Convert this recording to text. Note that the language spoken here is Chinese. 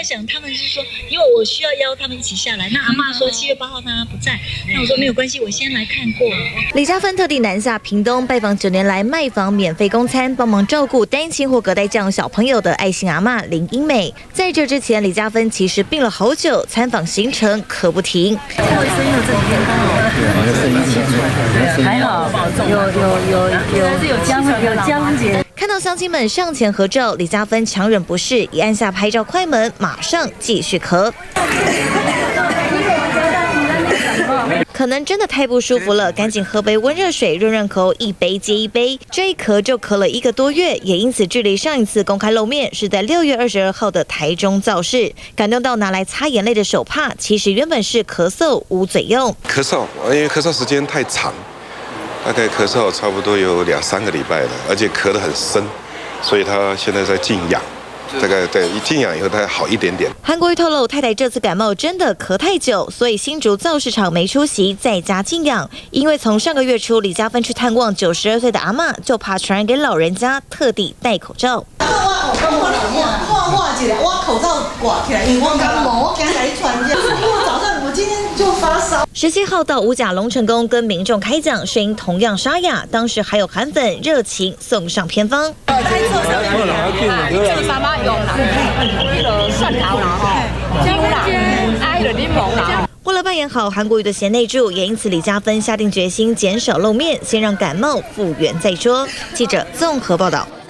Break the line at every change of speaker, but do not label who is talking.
想他们是说，因为我需要邀他们一起下来。那阿嬷说7月8号她不在，那我说没有关系，我先来看过。
李嘉芬特地南下屏东拜访9年来卖房免费供餐，帮忙照顾单亲或隔代教养小朋友的爱心阿嬷林英美。在这之前，李嘉芬其实病了好久，参访行程可不停。
还好，有江姐。
看到乡亲们上前合照，李嘉芬强忍不适，一按下拍照快门，马上继续咳。可能真的太不舒服了，赶紧喝杯温热水润润口，一杯接一杯。这一咳就咳了1个多月，也因此距离上一次公开露面是在6月22号的台中造势，感动到拿来擦眼泪的手帕，其实原本是咳嗽捂嘴用。
咳嗽，因为咳嗽时间太长，大概咳嗽差不多有2-3个礼拜了，而且咳得很深，所以他现在在静养。大概对，一静养以后，它好一点点。
韩国瑜透露，太太这次感冒真的咳太久，所以新竹造市场没出席，在家静养。因为从上个月初李嘉芬去探望92岁的阿嬷，就怕传染给老人家，特地戴口罩。
我口罩挂起来，因为我感冒，我惊来传染。我早上我今天就发烧。
17号到五甲龙成宫跟民众开讲，声音同样沙哑，当时还有韩粉热情送上偏方。
这妈妈用啦，那个蒜头啦吼，姜啦，还有柠檬啦。
为了扮演好韩国瑜的贤内助，也因此李嘉芬下定决心减少露面，先让感冒复原再说。记者综合报道。